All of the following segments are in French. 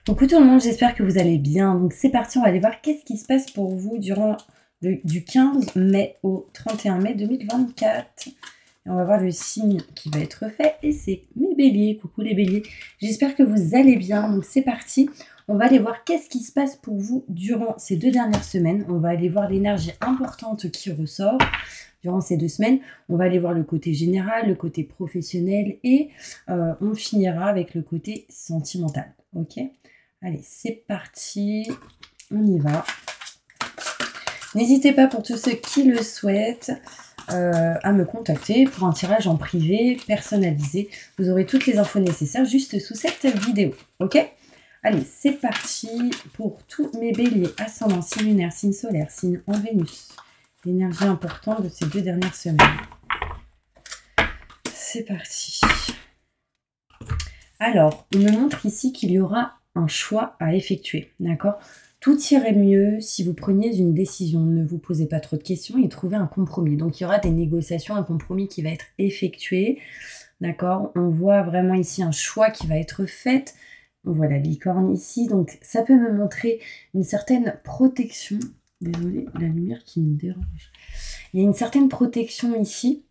Coucou tout le monde, j'espère que vous allez bien. Donc c'est parti, on va aller voir qu'est-ce qui se passe pour vous durant du 15 mai au 31 mai 2024. Et on va voir le signe qui va être fait et c'est mes béliers. Coucou les béliers, j'espère que vous allez bien. Donc c'est parti, on va aller voir qu'est-ce qui se passe pour vous durant ces 2 dernières semaines. On va aller voir l'énergie importante qui ressort durant ces 2 semaines. On va aller voir le côté général, le côté professionnel et on finira avec le côté sentimental. Ok ? Allez, c'est parti, on y va. N'hésitez pas pour tous ceux qui le souhaitent à me contacter pour un tirage en privé personnalisé. Vous aurez toutes les infos nécessaires juste sous cette vidéo, ok? Allez, c'est parti pour tous mes béliers, ascendant, signe lunaire, signe solaire, signe en Vénus. L'énergie importante de ces 2 dernières semaines. C'est parti. Alors, on me montre ici qu'il y aura un choix à effectuer, d'accord? Tout irait mieux si vous preniez une décision, ne vous posez pas trop de questions et trouvez un compromis. Donc il y aura des négociations, un compromis qui va être effectué, d'accord? On voit vraiment ici un choix qui va être fait. On voit la licorne ici, donc ça peut me montrer une certaine protection. Désolée, la lumière qui me dérange. Il y a une certaine protection ici,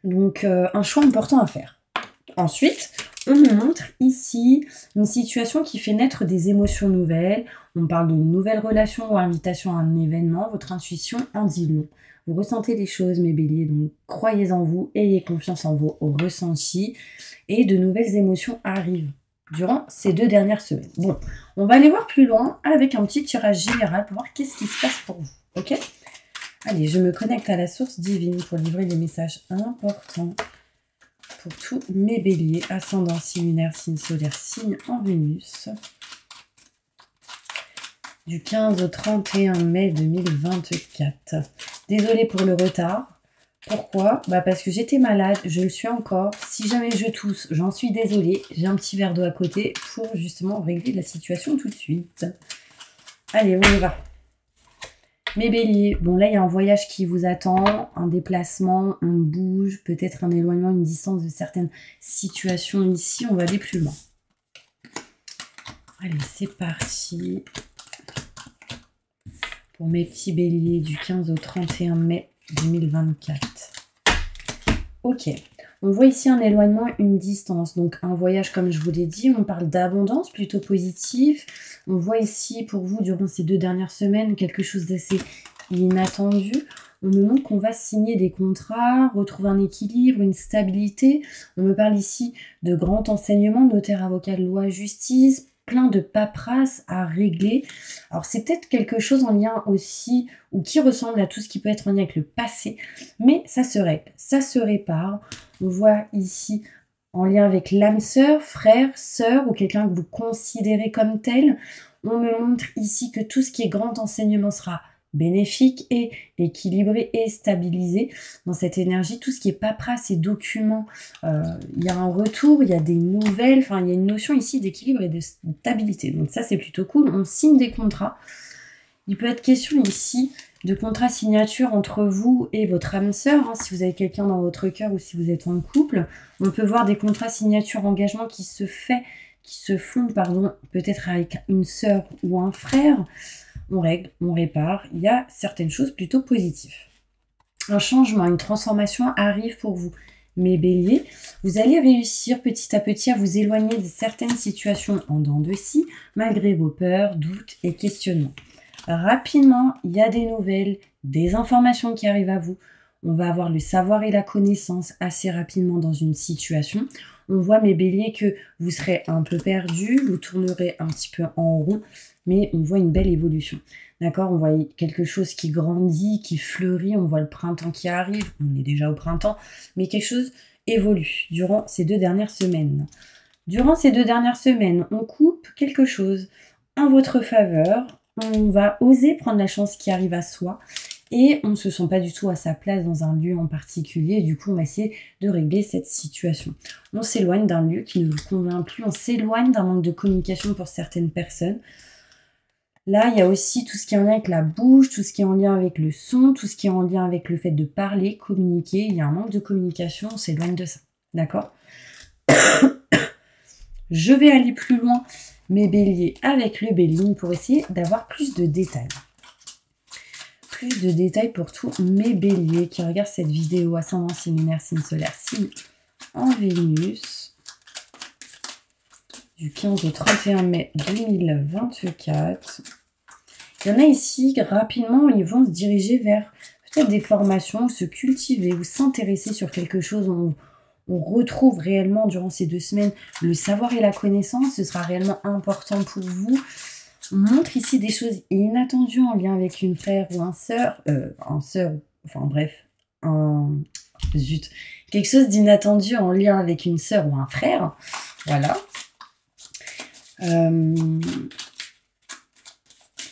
donc un choix important à faire. Ensuite, on me montre ici une situation qui fait naître des émotions nouvelles. On parle d'une nouvelle relation ou invitation à un événement. Votre intuition en dit long. Vous ressentez les choses, mes béliers, donc croyez en vous, ayez confiance en vos ressentis et de nouvelles émotions arrivent durant ces 2 dernières semaines. Bon, on va aller voir plus loin avec un petit tirage général pour voir qu'est-ce qui se passe pour vous, ok? Allez, je me connecte à la source divine pour livrer les messages importants pour tous mes béliers, ascendant, signe lunaire, signe solaire, signe en Vénus, du 15 au 31 mai 2024. Désolée pour le retard. Pourquoi? Parce que j'étais malade, je le suis encore. Si jamais je tousse, j'en suis désolée. J'ai un petit verre d'eau à côté pour justement régler la situation tout de suite. Allez, on y va. Mes béliers, bon là il y a un voyage qui vous attend, un déplacement, on bouge, peut-être un éloignement, une distance de certaines situations ici, on va aller plus loin. Allez, c'est parti pour mes petits béliers du 15 au 31 mai 2024. Ok, on voit ici un éloignement, une distance, donc un voyage comme je vous l'ai dit, on parle d'abondance plutôt positif. On voit ici pour vous durant ces 2 dernières semaines quelque chose d'assez inattendu. On me montre qu'on va signer des contrats, retrouver un équilibre, une stabilité. On me parle ici de grands enseignements, notaire, avocat, loi, justice, plein de paperasse à régler. Alors c'est peut-être quelque chose en lien aussi, ou qui ressemble à tout ce qui peut être en lien avec le passé, mais ça se règle, ça se répare. On voit ici en lien avec l'âme sœur, frère, sœur, ou quelqu'un que vous considérez comme tel. On me montre ici que tout ce qui est grand enseignement sera bénéfique et équilibré et stabilisé dans cette énergie. Tout ce qui est paperasse et documents, il y a un retour, il y a des nouvelles, enfin il y a une notion ici d'équilibre et de stabilité. Donc ça c'est plutôt cool, on signe des contrats. Il peut être question ici de contrat signature entre vous et votre âme sœur, hein, si vous avez quelqu'un dans votre cœur ou si vous êtes en couple. On peut voir des contrats signature engagement qui se font, peut-être avec une sœur ou un frère. On règle, on répare, il y a certaines choses plutôt positives. Un changement, une transformation arrive pour vous. Mes béliers, vous allez réussir petit à petit à vous éloigner de certaines situations en dents de scie, malgré vos peurs, doutes et questionnements. Rapidement, il y a des nouvelles, des informations qui arrivent à vous. On va avoir le savoir et la connaissance assez rapidement dans une situation. On voit, mes béliers, que vous serez un peu perdus, vous tournerez un petit peu en rond, mais on voit une belle évolution. D'accord? On voit quelque chose qui grandit, qui fleurit, on voit le printemps qui arrive, on est déjà au printemps, mais quelque chose évolue durant ces 2 dernières semaines. Durant ces 2 dernières semaines, on coupe quelque chose en votre faveur, on va oser prendre la chance qui arrive à soi, et on ne se sent pas du tout à sa place dans un lieu en particulier, et du coup on va essayer de régler cette situation. On s'éloigne d'un lieu qui ne vous convient plus, on s'éloigne d'un manque de communication pour certaines personnes. Là, il y a aussi tout ce qui est en lien avec la bouche, tout ce qui est en lien avec le son, tout ce qui est en lien avec le fait de parler, communiquer. Il y a un manque de communication, on s'éloigne de ça. D'accord? Je vais aller plus loin, mes béliers avec le béline pour essayer d'avoir plus de détails. Plus de détails pour tous mes béliers qui regardent cette vidéo. Ascendant, signe lunaire, signe solaire, signe en Vénus. Du 15 au 31 mai 2024. Il y en a ici, rapidement, ils vont se diriger vers peut-être des formations, se cultiver ou s'intéresser sur quelque chose. On retrouve réellement durant ces 2 semaines le savoir et la connaissance. Ce sera réellement important pour vous. On montre ici des choses inattendues en lien avec une frère ou un sœur. Enfin bref, zut. Quelque chose d'inattendu en lien avec une sœur ou un frère. Voilà.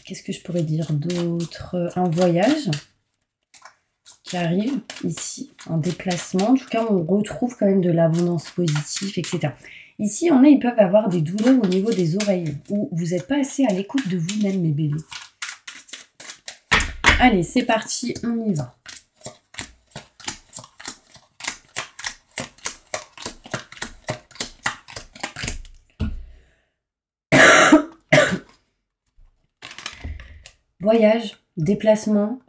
Qu'est-ce que je pourrais dire d'autre? Un voyage qui arrive ici, un déplacement. En tout cas, on retrouve quand même de l'abondance positive, etc. Ici, il y en a, ils peuvent avoir des douleurs au niveau des oreilles, ou vous n'êtes pas assez à l'écoute de vous-même, mes béliers. Allez, c'est parti, on y va. Voyage, déplacement,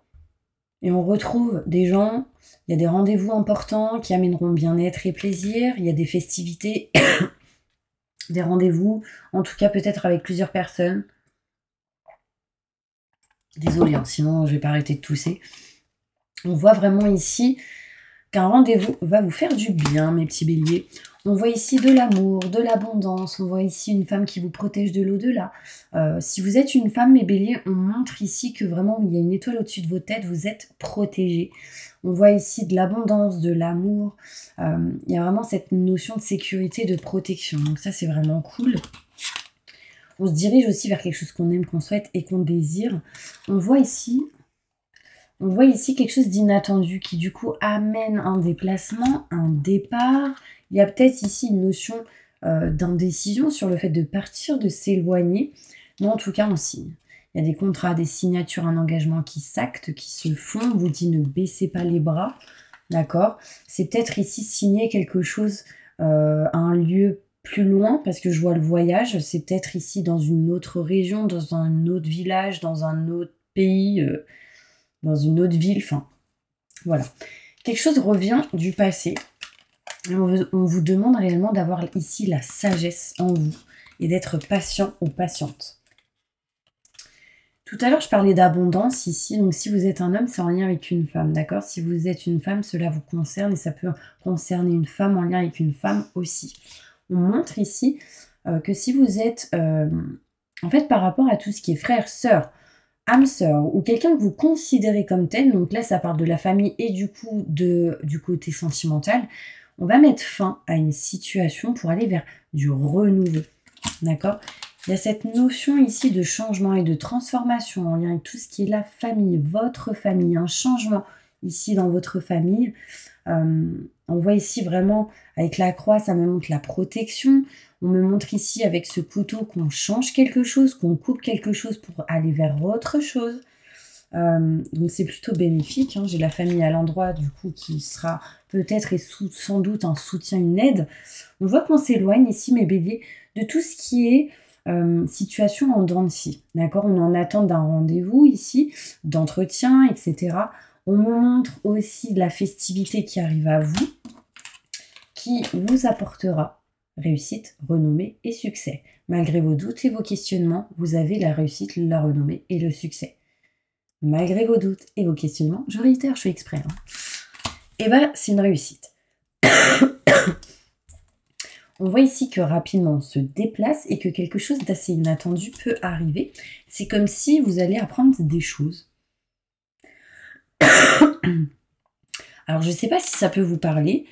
et on retrouve des gens, il y a des rendez-vous importants qui amèneront bien-être et plaisir, il y a des festivités, des rendez-vous, en tout cas peut-être avec plusieurs personnes. Désolée, hein, sinon je vais pas arrêter de tousser. On voit vraiment ici qu'un rendez-vous va vous faire du bien, mes petits béliers. On voit ici de l'amour, de l'abondance. On voit ici une femme qui vous protège de l'au-delà. Si vous êtes une femme, mes béliers, on montre ici que vraiment il y a une étoile au-dessus de vos têtes. Vous êtes protégés. On voit ici de l'abondance, de l'amour. Il y a vraiment cette notion de sécurité, de protection. Donc ça, c'est vraiment cool. On se dirige aussi vers quelque chose qu'on aime, qu'on souhaite et qu'on désire. On voit ici quelque chose d'inattendu qui du coup amène un déplacement, un départ. Il y a peut-être ici une notion d'indécision sur le fait de partir, de s'éloigner. Mais en tout cas, on signe. Il y a des contrats, des signatures, un engagement qui s'acte, qui se font. On vous dit ne baissez pas les bras. D'accord? C'est peut-être ici signer quelque chose à un lieu plus loin, parce que je vois le voyage. C'est peut-être ici dans une autre région, dans un autre village, dans un autre pays, dans une autre ville. Enfin, voilà. Quelque chose revient du passé. On vous demande réellement d'avoir ici la sagesse en vous et d'être patient ou patiente. Tout à l'heure, je parlais d'abondance ici. Donc, si vous êtes un homme, c'est en lien avec une femme, d'accord? Si vous êtes une femme, cela vous concerne et ça peut concerner une femme en lien avec une femme aussi. On montre ici que si vous êtes, en fait, par rapport à tout ce qui est frère, sœur, âme sœur ou quelqu'un que vous considérez comme tel, donc là, ça parle de la famille et du coup du côté sentimental, on va mettre fin à une situation pour aller vers du renouveau, d'accord? Il y a cette notion ici de changement et de transformation en lien avec tout ce qui est la famille, votre famille, un changement ici dans votre famille. On voit ici vraiment avec la croix, ça me montre la protection. On me montre ici avec ce couteau qu'on change quelque chose, qu'on coupe quelque chose pour aller vers autre chose. Donc c'est plutôt bénéfique, hein. J'ai la famille à l'endroit du coup qui sera peut-être et sans doute un soutien, une aide. On voit qu'on s'éloigne ici, mes béliers, de tout ce qui est situation en dents de scie. D'accord? On en attend d'un rendez-vous ici, d'entretien, etc. On me montre aussi de la festivité qui arrive à vous, qui vous apportera réussite, renommée et succès. Malgré vos doutes et vos questionnements, vous avez la réussite, la renommée et le succès. Malgré vos doutes et vos questionnements, je réitère, je fais exprès. Et bien, c'est une réussite. On voit ici que rapidement on se déplace et que quelque chose d'assez inattendu peut arriver. C'est comme si vous allez apprendre des choses. Alors, je ne sais pas si ça peut vous parler,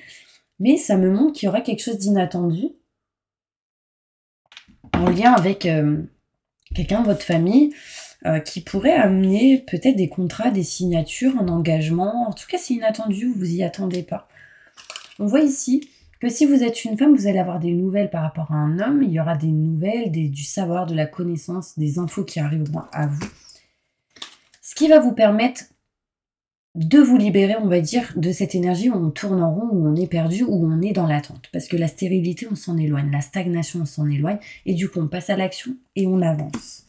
mais ça me montre qu'il y aura quelque chose d'inattendu en lien avec quelqu'un de votre famille qui pourrait amener peut-être des contrats, des signatures, un engagement. En tout cas, c'est inattendu, vous vous y attendez pas. On voit ici que si vous êtes une femme, vous allez avoir des nouvelles par rapport à un homme. Il y aura des nouvelles, du savoir, de la connaissance, des infos qui arriveront à vous. Ce qui va vous permettre de vous libérer, on va dire, de cette énergie où on tourne en rond, où on est perdu, où on est dans l'attente. Parce que la stérilité, on s'en éloigne, la stagnation, on s'en éloigne, et du coup, on passe à l'action et on avance.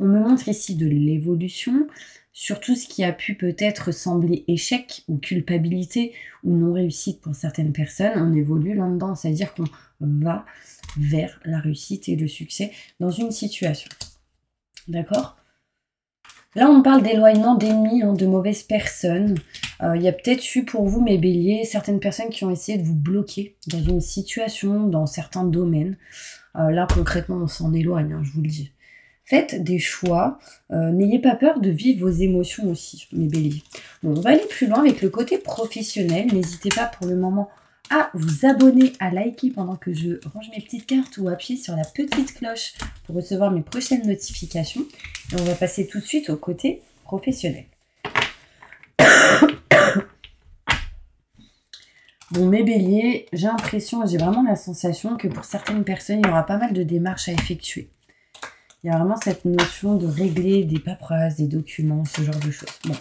On me montre ici de l'évolution, sur tout ce qui a pu peut-être sembler échec ou culpabilité ou non-réussite pour certaines personnes. On évolue là-dedans, c'est-à-dire qu'on va vers la réussite et le succès dans une situation. D'accord ? Là, on parle d'éloignement d'ennemis, de mauvaises personnes. Il y a peut-être eu pour vous, mes béliers, certaines personnes qui ont essayé de vous bloquer dans une situation, dans certains domaines. Là, concrètement, on s'en éloigne, je vous le dis. Faites des choix. N'ayez pas peur de vivre vos émotions aussi, mes béliers. Bon, on va aller plus loin avec le côté professionnel. N'hésitez pas pour le moment à vous abonner, à liker pendant que je range mes petites cartes ou appuyer sur la petite cloche pour recevoir mes prochaines notifications. Et on va passer tout de suite au côté professionnel. Bon, mes béliers, j'ai l'impression, j'ai vraiment la sensation que pour certaines personnes, il y aura pas mal de démarches à effectuer. Il y a vraiment cette notion de régler des paperasses, des documents, ce genre de choses. Bon,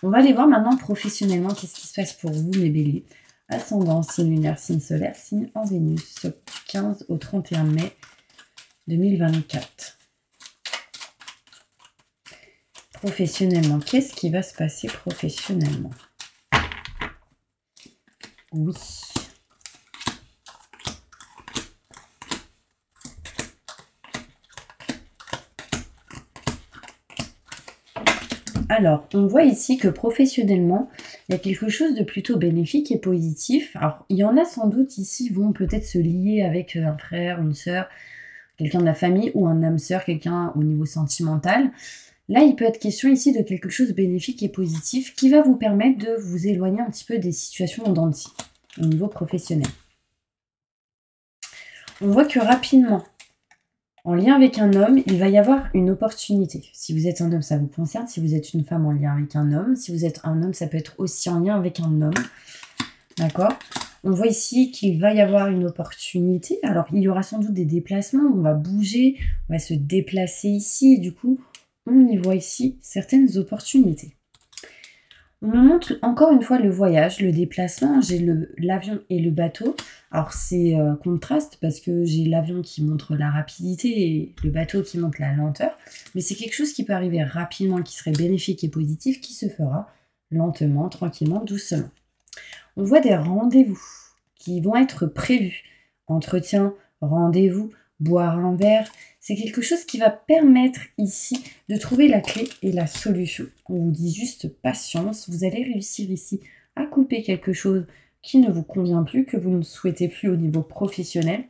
on va aller voir maintenant professionnellement qu'est-ce qui se passe pour vous, mes béliers. Ascendant, signe lunaire, signe solaire, signe en Vénus, du 15 au 31 mai 2024. Professionnellement, qu'est-ce qui va se passer professionnellement? Oui. Alors, on voit ici que professionnellement, il y a quelque chose de plutôt bénéfique et positif. Alors, il y en a sans doute ici vont peut-être se lier avec un frère, une sœur, quelqu'un de la famille ou un âme-sœur, quelqu'un au niveau sentimental. Là, il peut être question ici de quelque chose de bénéfique et positif qui va vous permettre de vous éloigner un petit peu des situations en dents de scie au niveau professionnel. On voit que rapidement, en lien avec un homme, il va y avoir une opportunité. Si vous êtes un homme, ça vous concerne. Si vous êtes une femme, en lien avec un homme. Si vous êtes un homme, ça peut être aussi en lien avec un homme. D'accord ? On voit ici qu'il va y avoir une opportunité. Alors, il y aura sans doute des déplacements. On va bouger, on va se déplacer ici. Du coup, on y voit ici certaines opportunités. On me montre encore une fois le voyage, le déplacement. J'ai l'avion et le bateau. Alors c'est contraste parce que j'ai l'avion qui montre la rapidité et le bateau qui montre la lenteur. Mais c'est quelque chose qui peut arriver rapidement, qui serait bénéfique et positif, qui se fera lentement, tranquillement, doucement. On voit des rendez-vous qui vont être prévus. Entretien, rendez-vous, boire un verre. C'est quelque chose qui va permettre ici de trouver la clé et la solution. On vous dit juste patience, vous allez réussir ici à couper quelque chose qui ne vous convient plus, que vous ne souhaitez plus au niveau professionnel.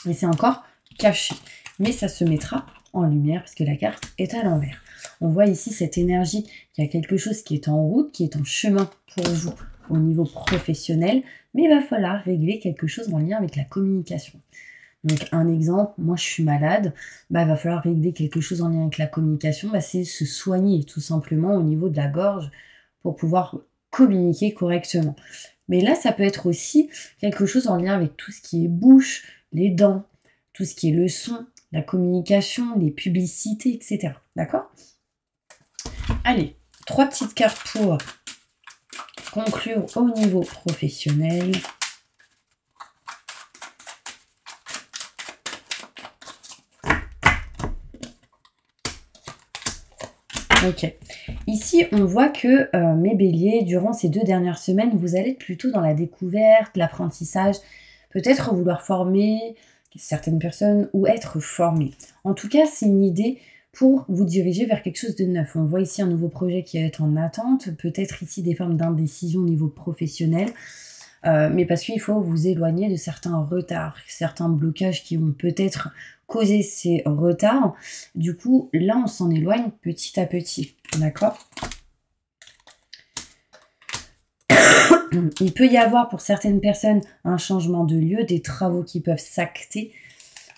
Et c'est encore caché. Mais ça se mettra en lumière parce que la carte est à l'envers. On voit ici cette énergie, qu'il y a quelque chose qui est en route, qui est en chemin pour vous au niveau professionnel. Mais il va falloir régler quelque chose en lien avec la communication. Donc un exemple, moi je suis malade, il va falloir régler quelque chose en lien avec la communication, c'est se soigner tout simplement au niveau de la gorge pour pouvoir communiquer correctement. Mais là, ça peut être aussi quelque chose en lien avec tout ce qui est bouche, les dents, tout ce qui est le son, la communication, les publicités, etc. D'accord ? Allez, 3 petites cartes pour conclure au niveau professionnel. Ok. Ici, on voit que mes béliers, durant ces 2 dernières semaines, vous allez être plutôt dans la découverte, l'apprentissage, peut-être vouloir former certaines personnes ou être formé. En tout cas, c'est une idée pour vous diriger vers quelque chose de neuf. On voit ici un nouveau projet qui va être en attente, peut-être ici des formes d'indécision au niveau professionnel, mais parce qu'il faut vous éloigner de certains retards, certains blocages qui vont peut-être causer ces retards. Du coup, là, on s'en éloigne petit à petit. D'accord ? Il peut y avoir pour certaines personnes un changement de lieu, des travaux qui peuvent s'acter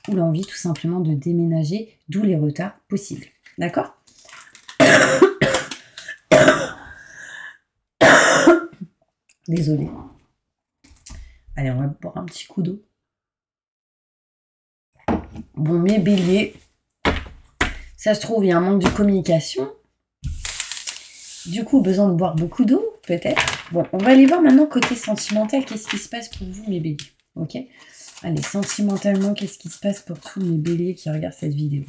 ou l'envie tout simplement de déménager, d'où les retards possibles. D'accord ? Désolée. Allez, on va boire un petit coup d'eau. Bon, mes béliers, ça se trouve, il y a un manque de communication. Du coup, besoin de boire beaucoup d'eau, peut-être. Bon, on va aller voir maintenant côté sentimental, qu'est-ce qui se passe pour vous, mes béliers. Ok? Allez, sentimentalement, qu'est-ce qui se passe pour tous mes béliers qui regardent cette vidéo?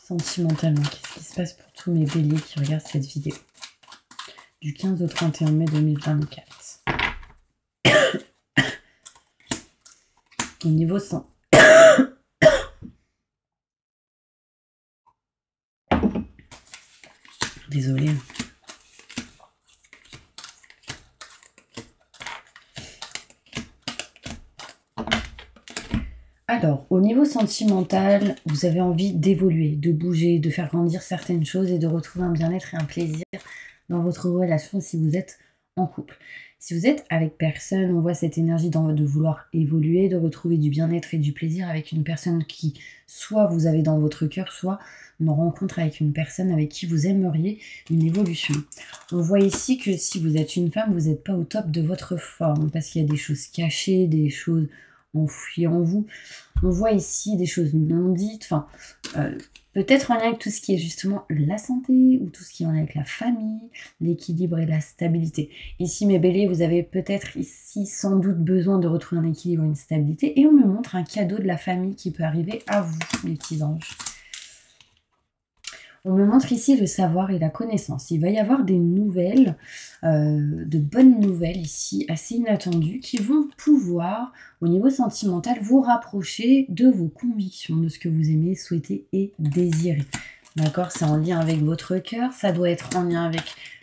Sentimentalement, qu'est-ce qui se passe pour tous mes béliers qui regardent cette vidéo? Du 15 au 31 mai 2024. Au niveau sang. Désolée. Alors, au niveau sentimental, vous avez envie d'évoluer, de bouger, de faire grandir certaines choses et de retrouver un bien-être et un plaisir dans votre relation si vous êtes en couple. Si vous êtes avec personne, on voit cette énergie de vouloir évoluer, de retrouver du bien-être et du plaisir avec une personne qui, soit vous avez dans votre cœur, soit une rencontre avec une personne avec qui vous aimeriez une évolution. On voit ici que si vous êtes une femme, vous n'êtes pas au top de votre forme parce qu'il y a des choses cachées, des choses enfouies en vous. On voit ici des choses non dites, enfin, peut-être en lien avec tout ce qui est justement la santé ou tout ce qui est en lien avec la famille, l'équilibre et la stabilité. Ici, mes béliers, vous avez peut-être ici sans doute besoin de retrouver un équilibre et une stabilité. Et on me montre un cadeau de la famille qui peut arriver à vous, mes petits anges. On me montre ici le savoir et la connaissance. Il va y avoir des nouvelles, de bonnes nouvelles ici, assez inattendues, qui vont pouvoir, au niveau sentimental, vous rapprocher de vos convictions, de ce que vous aimez, souhaitez et désirez. D'accord? C'est en lien avec votre cœur, ça doit être en lien avec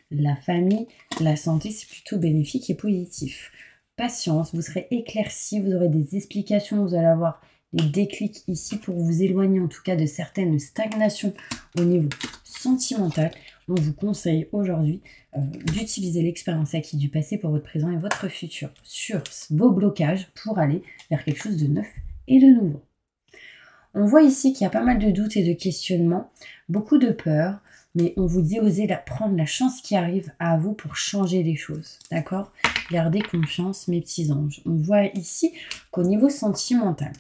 la famille, la santé, c'est plutôt bénéfique et positif. Patience, vous serez éclairci, vous aurez des explications, vous allez avoir des déclics ici pour vous éloigner en tout cas de certaines stagnations au niveau sentimental. On vous conseille aujourd'hui d'utiliser l'expérience acquise du passé pour votre présent et votre futur sur vos blocages pour aller vers quelque chose de neuf et de nouveau. On voit ici qu'il y a pas mal de doutes et de questionnements, beaucoup de peur, mais on vous dit osez prendre la chance qui arrive à vous pour changer les choses, d'accord? Gardez confiance, mes petits anges. On voit ici qu'au niveau sentimental,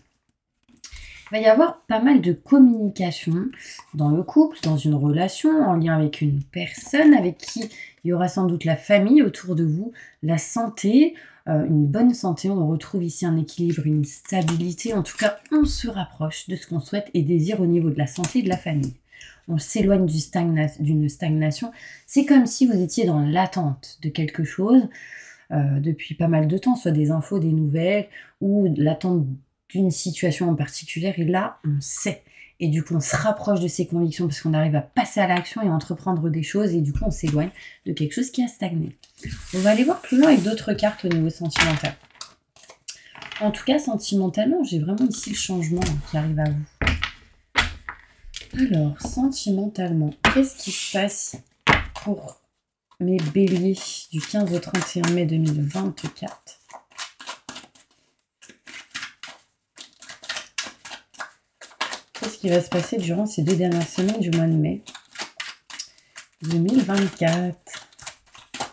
il va y avoir pas mal de communication dans le couple, dans une relation, en lien avec une personne avec qui il y aura sans doute la famille autour de vous, la santé, une bonne santé. On retrouve ici un équilibre, une stabilité. En tout cas, on se rapproche de ce qu'on souhaite et désire au niveau de la santé et de la famille. On s'éloigne d'une stagnation. C'est comme si vous étiez dans l'attente de quelque chose depuis pas mal de temps, soit des infos, des nouvelles, ou l'attente d'une situation en particulier, et là, on sait. Et du coup, on se rapproche de ses convictions parce qu'on arrive à passer à l'action et à entreprendre des choses, et du coup, on s'éloigne de quelque chose qui a stagné. On va aller voir plus loin avec d'autres cartes au niveau sentimental. En tout cas, sentimentalement, j'ai vraiment ici le changement qui arrive à vous. Alors, sentimentalement, qu'est-ce qui se passe pour mes béliers du 15 au 31 mai 2024 ? Qu'est-ce qui va se passer durant ces 2 dernières semaines du mois de mai 2024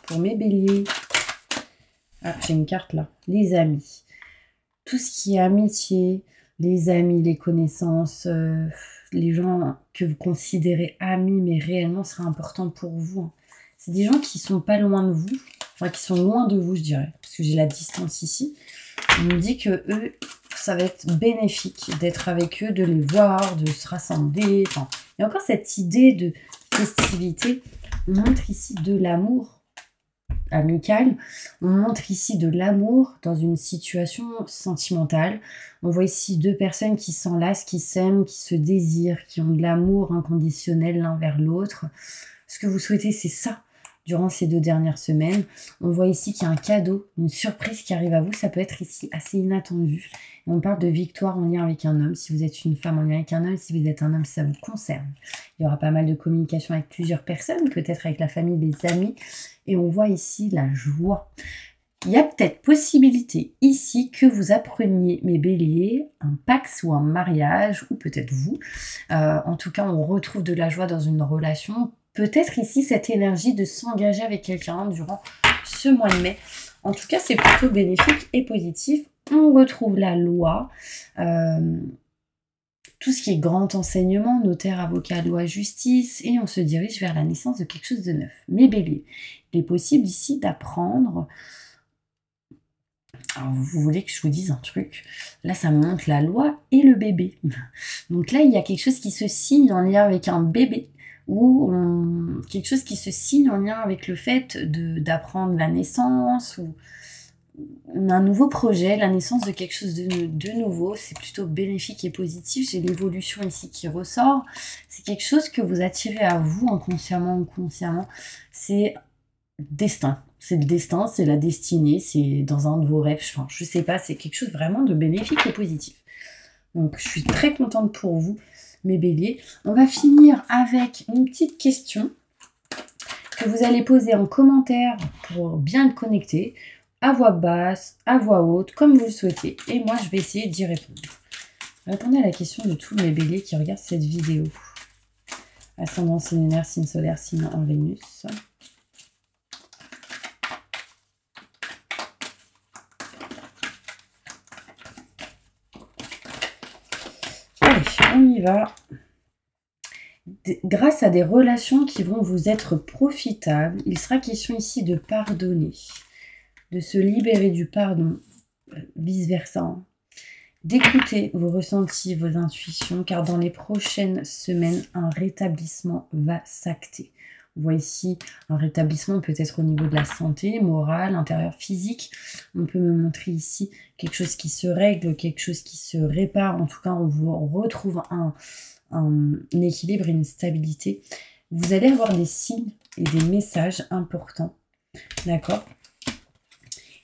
pour mes béliers? Ah, j'ai une carte là. Les amis. Tout ce qui est amitié, les amis, les connaissances, les gens que vous considérez amis, mais réellement sera important pour vous. C'est des gens qui sont pas loin de vous, enfin qui sont loin de vous, je dirais, parce que j'ai la distance ici. On me dit que eux, ça va être bénéfique d'être avec eux, de les voir, de se rassembler. Enfin, il y a encore cette idée de festivité. On montre ici de l'amour amical. On montre ici de l'amour dans une situation sentimentale. On voit ici 2 personnes qui s'enlacent, qui s'aiment, qui se désirent, qui ont de l'amour inconditionnel l'un vers l'autre. Ce que vous souhaitez, c'est ça. Durant ces 2 dernières semaines, on voit ici qu'il y a un cadeau, une surprise qui arrive à vous. Ça peut être ici assez inattendu. Et on parle de victoire en lien avec un homme. Si vous êtes une femme en lien avec un homme, si vous êtes un homme, ça vous concerne. Il y aura pas mal de communication avec plusieurs personnes, peut-être avec la famille, les amis. Et on voit ici la joie. Il y a peut-être possibilité ici que vous appreniez, mes béliers, un pax ou un mariage, ou peut-être vous. En tout cas, on retrouve de la joie dans une relation. Peut-être ici cette énergie de s'engager avec quelqu'un durant ce mois de mai. En tout cas, c'est plutôt bénéfique et positif. On retrouve la loi. tout ce qui est grand enseignement, notaire, avocat, loi, justice, et on se dirige vers la naissance de quelque chose de neuf. Mais bélier, il est possible ici d'apprendre. Alors, vous voulez que je vous dise un truc? Là, ça me montre la loi et le bébé. Donc là, il y a quelque chose qui se signe en lien avec un bébé, ou quelque chose qui se signe en lien avec le fait d'apprendre la naissance, ou un nouveau projet, la naissance de quelque chose de nouveau. C'est plutôt bénéfique et positif. J'ai l'évolution ici qui ressort. C'est quelque chose que vous attirez à vous, inconsciemment ou consciemment. C'est destin. C'est le destin, c'est la destinée, c'est dans un de vos rêves. Enfin, je sais pas, c'est quelque chose vraiment de bénéfique et positif. Donc, je suis très contente pour vous, mes béliers. On va finir avec une petite question que vous allez poser en commentaire pour bien le connecter, à voix basse, à voix haute, comme vous le souhaitez. Et moi, je vais essayer d'y répondre. Répondez à la question de tous mes béliers qui regardent cette vidéo. Ascendant, signe lunaire, signe solaire, signe en Vénus. Allez, on y va. Grâce à des relations qui vont vous être profitables, il sera question ici de pardonner, de se libérer du pardon, vice-versa, d'écouter vos ressentis, vos intuitions, car dans les prochaines semaines, un rétablissement va s'acter. On voit ici un rétablissement peut-être au niveau de la santé, morale, intérieure, physique. On peut me montrer ici quelque chose qui se règle, quelque chose qui se répare. En tout cas, on retrouve un équilibre et une stabilité. Vous allez avoir des signes et des messages importants. D'accord ?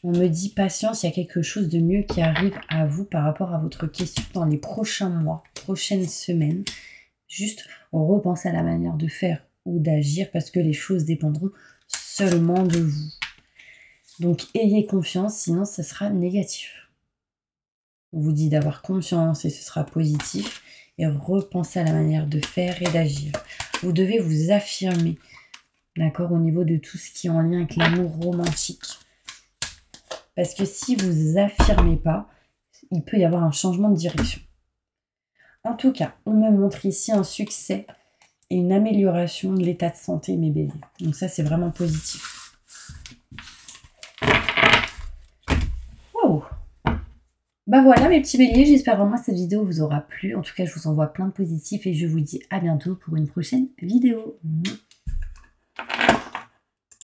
On me dit patience, il y a quelque chose de mieux qui arrive à vous par rapport à votre question dans les prochains mois, prochaines semaines. Juste repensez à la manière de faire ou d'agir parce que les choses dépendront seulement de vous. Donc ayez confiance, sinon ça sera négatif. On vous dit d'avoir confiance et ce sera positif. Et repensez à la manière de faire et d'agir. Vous devez vous affirmer, d'accord, au niveau de tout ce qui est en lien avec l'amour romantique. Parce que si vous affirmez pas, il peut y avoir un changement de direction. En tout cas, on me montre ici un succès et une amélioration de l'état de santé, mes béliers. Donc ça, c'est vraiment positif. Wow! Bah voilà mes petits béliers, j'espère vraiment que cette vidéo vous aura plu. En tout cas, je vous envoie plein de positifs et je vous dis à bientôt pour une prochaine vidéo.